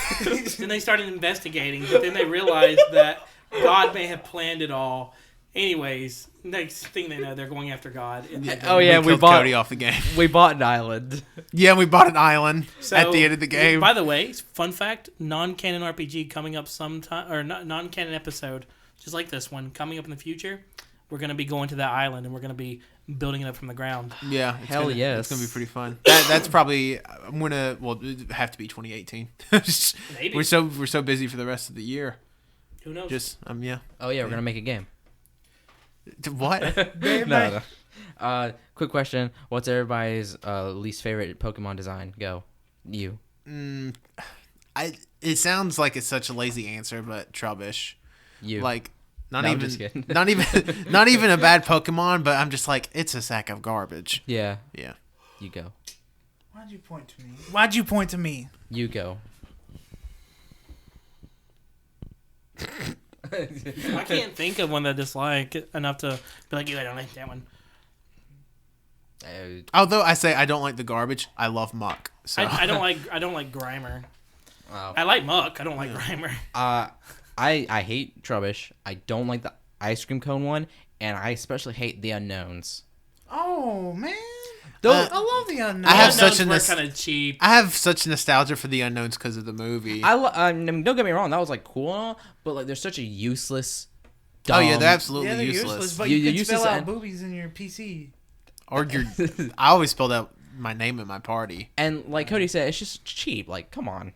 then they started investigating, but then they realized that God may have planned it all. Anyways, next thing they know, they're going after God. Oh, yeah, we killed bought Cody off the game. we bought an island. Yeah, we bought an island So, at the end of the game. By the way, fun fact: non-canon RPG coming up sometime, or non-canon episode, just like this one, coming up in the future. We're gonna be going to that island and we're gonna be building it up from the ground. Yeah, Hell yes. it's gonna be pretty fun. That's probably it'd have to be 2018. Maybe. We're so busy for the rest of the year. Who knows? Just yeah. Oh, yeah, we're gonna make a game. What? No. Quick question. What's everybody's least favorite Pokemon design? Go. You. It sounds like it's such a lazy answer, but Trubbish. You. Like not No, I'm even just kidding. not even a bad Pokemon, but I'm just like it's a sack of garbage. Yeah. Yeah. You go. Why'd you point to me? Why'd you point to me? You go. I can't think of one that I dislike enough to be like, I don't like that one. Although I say I don't like the garbage, I love Muck. So I don't like Grimer. Wow. I like Muck. I don't like Grimer. I hate Trubbish. I don't like the ice cream cone one, and I especially hate the unknowns. Oh man, Uh, I love the unknown. I have Unknowns such a were kind of cheap. I have such nostalgia for the unknowns because of the movie. I mean, don't get me wrong, that was like cool and all, but like there's such a useless. Oh yeah, dumb- they're absolutely they're useless. but You- you, you're can useless spell out and- boobies in your PC. Or your, I always spelled out my name at my party. And like Cody said, it's just cheap. Like, come on,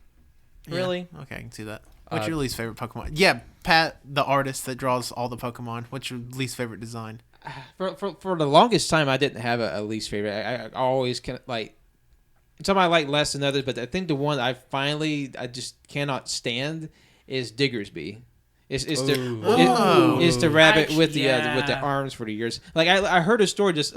really? Yeah, okay, I can see that. What's your least favorite Pokemon? Yeah, Pat, the artist that draws all the Pokemon. What's your least favorite design? For the longest time, I didn't have a least favorite. I always kind of like some I like less than others, but I think the one I just cannot stand is Diggersby. It's the rabbit with the arms for the ears. Like I heard a story. This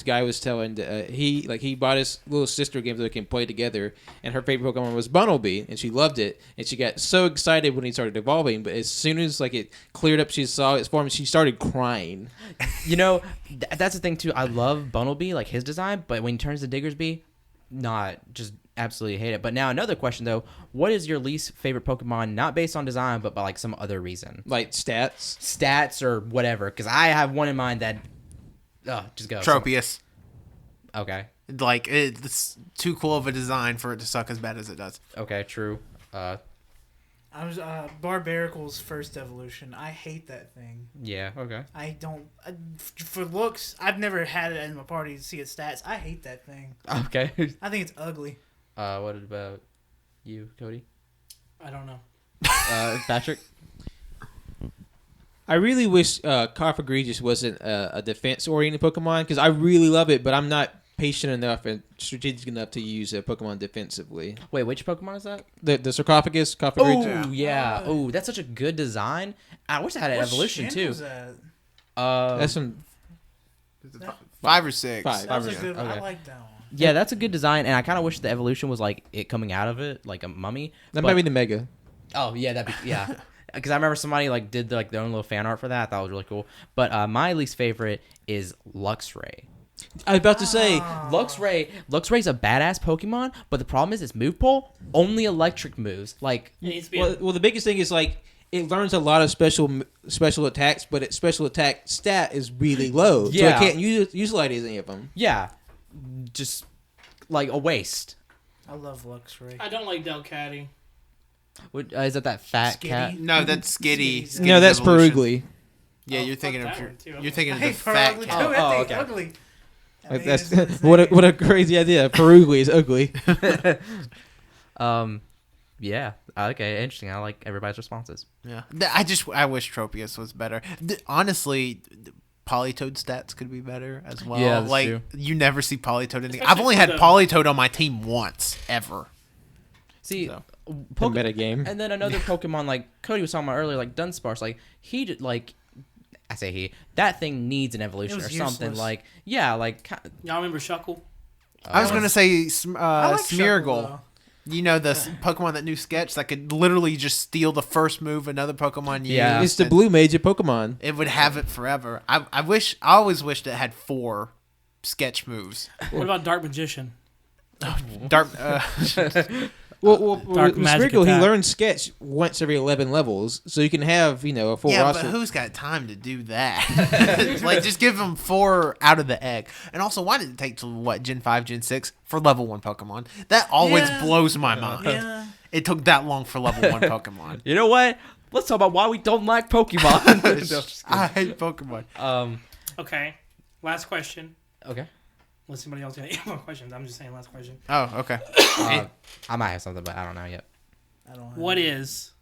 guy was telling he bought his little sister game so they can play together, and her favorite Pokemon was Bunnelby, and she loved it, and she got so excited when he started evolving. But as soon as like it cleared up, she saw its form, she started crying. You know, that's the thing too. I love Bunnelby, like his design, but when he turns to Diggersby, just absolutely hate it. But now another question though: what is your least favorite Pokemon? Not based on design, but by like some other reason, Like stats or whatever. Because I have one in mind that, just go. Tropius. Okay. Like it's too cool of a design for it to suck as bad as it does. Okay. True. I was Barbaricle's first evolution. I hate that thing. Yeah. Okay. I don't for looks. I've never had it in my party to see its stats. I hate that thing. Okay. I think it's ugly. What about you, Cody? I don't know. Patrick? I really wish Cofagrigus wasn't a defense-oriented Pokemon because I really love it, but I'm not patient enough and strategic enough to use a Pokemon defensively. Wait, which Pokemon is that? The Sarcophagus, Cofagrigus. Oh, yeah. Oh, that's such a good design. I wish I had an What evolution, shin too. was that? That's some 5 or 6. 5. That was a Yeah. good. I Okay. like that one. Yeah, that's a good design, and I kind of wish the evolution was like it coming out of it, like a mummy. That but- might be the Mega. Oh yeah, that'd be yeah. Because I remember somebody like did like their own little fan art for that. I thought it was really cool. But my least favorite is Luxray. I was about to say, Luxray's a badass Pokemon, but the problem is its move pool only electric moves. Like It needs to be well, the biggest thing is like it learns a lot of special attacks, but its special attack stat is really low, so Yeah. it can't utilize any of them. yeah, just like a waste. I love Luxray. I don't like Delcatty. What, is that fat Skitty. cat? No, that's Skitty. Skitty's- No, that's Evolution. Perugly. Yeah, Oh, you're fuck thinking that of one, too. you're thinking I of the hate fat Perugly too. cat. That thing's okay. ugly. I Like mean, that's it's what a crazy idea. Perugly is ugly. Yeah. Okay. Interesting. I like everybody's responses. Yeah, I wish Tropius was better. Honestly, Polytoad stats could be better as well. Yeah, that's like true. you never see Polytoad in the. Especially I've only for had the- Polytoad on my team once ever. See, So. The meta game. and then another Pokemon like Cody was talking about earlier, like Dunsparce. Like he did like. I say he. That thing needs an evolution It or was something. useless. Like yeah, like Y'all remember Shuckle? I was gonna say I like Smeargle. Shuckle, You know the Pokemon that knew Sketch that could literally just steal the first move another Pokemon used. Yeah. It's the and blue mage of Pokemon. It would have it forever. I always wished it had 4 Sketch moves. What about Dark Magician? Dark. Well, Dark with magic Smeargle, he attack. learns Sketch once every 11 levels, so you can have a full Yeah, roster. but who's got time to do that? Like, just give them 4 out of the egg. And also, why did it take till what Gen 5, Gen 6 for level 1 Pokemon? That always Yeah. blows my mind. Yeah. It took that long for level 1 Pokemon. you know what? Let's talk about why we don't like Pokemon. I hate Pokemon. Okay. Last question. Okay. Unless somebody else got any more questions. I'm just saying last question. Oh, okay. I might have something, but I don't know yet. I don't have What is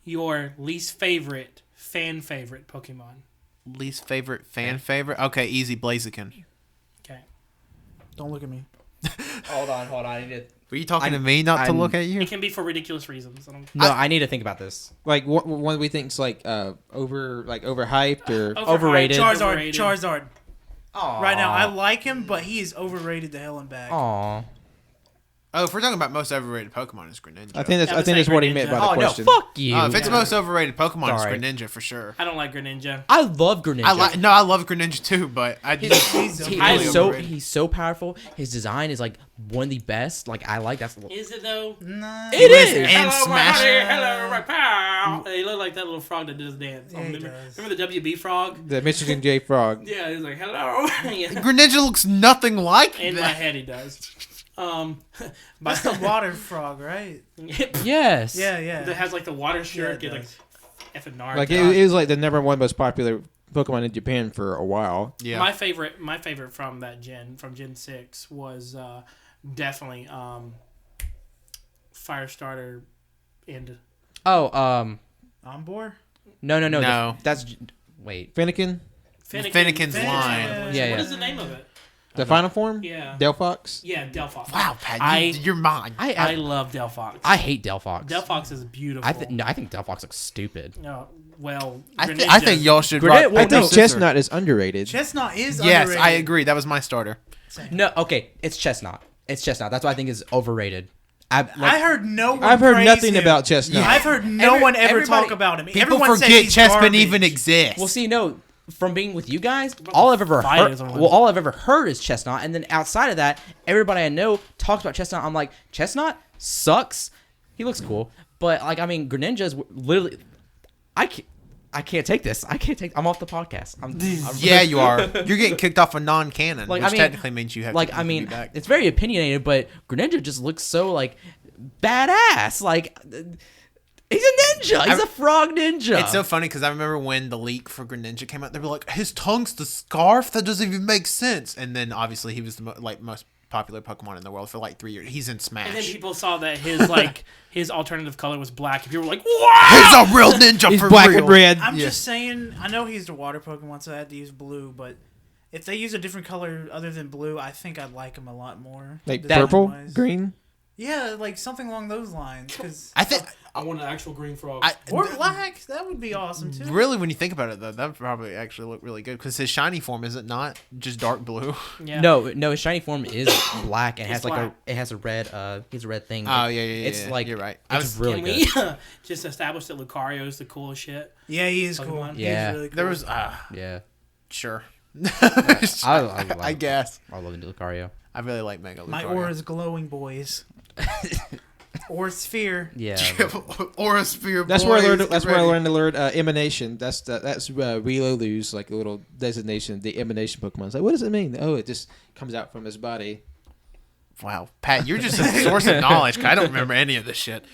your least favorite fan favorite Pokemon? Least favorite fan favorite? Okay, easy Blaziken. Okay. Don't look at me. Hold on. I need to. Were you talking to me not to I'm- look at you? It can be for ridiculous reasons. No, I need to think about this. Like one we think's like overhyped or Overrated. Charizard. Aww. Right now, I like him, but he is overrated to hell and back. Aw. Oh, if we're talking about most overrated Pokemon, it's Greninja. I think Yeah, that's what he Greninja. meant by the Oh no! question. Fuck you. If it's the most overrated Pokemon, Sorry. it's Greninja for sure. I don't like Greninja. I love Greninja. I love Greninja too, but I just He's so powerful. His design is like one of the best. Like I like that. Is it though? Nah. It is. And Hello, my Smash. honey. Hello, my pal. They look like that little frog that did his dance. Yeah, he remember, does. remember the WB frog? The Michigan J Frog. Yeah, he was like, hello. Yeah. Greninja looks nothing like In my that. head, he does. That's the water frog, right? Yes. Yeah. That has like the water Yeah, shirt. it Get like does. effing Naruto. Like it was like the #1 most popular Pokemon in Japan for a while. Yeah. My favorite from that from Gen 6 was definitely Firestarter and Oh, Ombor? no. No. That's wait. Finnegan, Finnegan's line. Yeah. What is the name of it? the final form. Yeah. Delphox. Yeah, Delphox. Wow, Pat, I- you're mine. I love Delphox. I hate Delphox. Delphox is beautiful. I think Delphox looks stupid. No, well, I Greninja- think y'all should. Greninja- rock well, I paper, think scissors. Chestnut is underrated. Chestnut is Yes, underrated. I agree. That was my starter. No, okay, it's Chestnut. It's Chestnut. That's what I think is overrated. I heard no one I've heard praise nothing him. about Chestnut. I've heard no one ever everybody- talk about him. People Everyone says forget he's Chespin garbage. even exists. Well, see, no, from being with you guys, all I've ever heard, Fighters on all I've ever heard is Chestnut, and then outside of that, everybody I know talks about Chestnut. I'm like, Chestnut sucks. He looks cool, but like, I mean, Greninja is literally, I can't take this. I'm off the podcast. I'm yeah, you are. You're getting kicked off a non-canon, Like, which I mean- technically means you have. like, to I mean, be back. it's very opinionated, but Greninja just looks so like badass. Like, he's a ninja. He's a frog ninja. It's so funny because I remember when the leak for Greninja came out, they were like, "His tongue's the scarf. That doesn't even make sense." And then obviously he was the most popular Pokemon in the world for like 3 years. He's in Smash. And then people saw that his his alternative color was black, and people were like, "What?" He's a real ninja He's for black real. and red. I'm Yeah. just saying. I know he's the water Pokemon, so I had to use blue. But if they use a different color other than blue, I think I'd like him a lot more. Like design purple, wise. green. Yeah, like something along those lines. Cause I think I want an actual green frog. or black. That would be awesome too. really, when you think about it, though, that would probably actually look really good because his shiny form is it not just dark blue? Yeah. No, his shiny form is black and It's has like black. it has a red he's a red thing. Oh yeah. It's like you're right. It's really Can good. we just establish that Lucario is the coolest shit? Yeah, he is cool. Pokemon. He's Yeah. really cool. There was Yeah. sure. I guess I love Lucario. I really like Mega Lucario. My aura's glowing, boys. Or sphere. Yeah. Aura Sphere. That's where I learned. That's where I learned the word emanation. That's Riolu's like a little designation. The emanation Pokemon. It's like, what does it mean? Oh, it just comes out from his body. Wow, Pat, you're just a source of knowledge. 'Cause I don't remember any of this shit.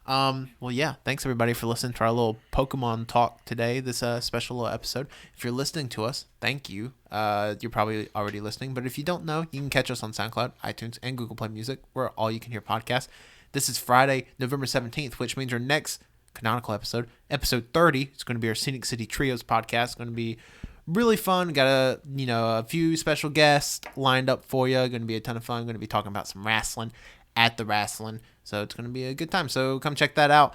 Well, yeah. Thanks everybody for listening to our little Pokemon talk today. This special little episode. If you're listening to us, thank you. You're probably already listening, but if you don't know, you can catch us on SoundCloud, iTunes, and Google Play Music, where all you can hear podcasts. This is Friday, November 17th, which means our next canonical episode, episode 30, is going to be our Scenic City Trios podcast. It's going to be really fun. Got a few special guests lined up for you. Going to be a ton of fun. Going to be talking about some wrestling at the wrestling. So it's going to be a good time. So come check that out.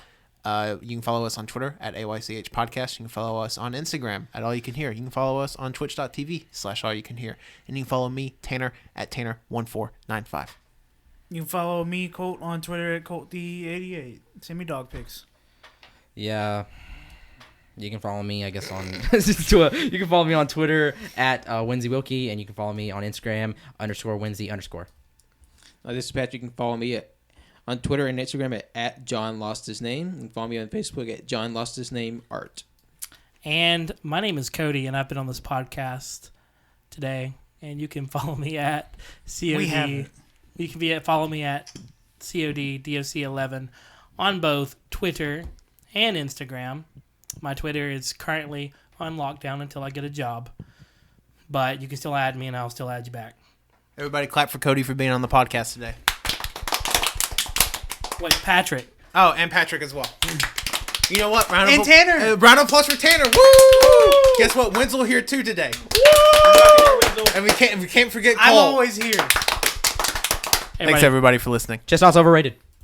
You can follow us on Twitter at AYCH Podcast. You can follow us on Instagram at All You Can Hear. You can follow us on twitch.tv/All You Can Hear. And you can follow me, Tanner, at Tanner1495. You can follow me, Colt, on Twitter at ColtD88. Send me dog pics. Yeah. You can follow me, I guess, on you can follow me on Twitter at Winsy Wilkie, and you can follow me on Instagram _Winsy_. This is Patrick. You can follow me on Twitter and Instagram at John Lost His Name. You can follow me on Facebook at John Lost His Name Art. And my name is Cody, and I've been on this podcast today. And you can follow me at COD. We haven't. You can follow me at CODDOC11 on both Twitter and Instagram. My Twitter is currently on lockdown until I get a job. But you can still add me, and I'll still add you back. Everybody clap for Cody for being on the podcast today. Wait, Patrick. Oh, and Patrick as well. You know what? And Tanner. Round of applause for Tanner. Woo! Guess what? Winslow here too today. Woo! And we can't forget Cole. I'm always here. Thanks everybody for listening. Chestnut's overrated.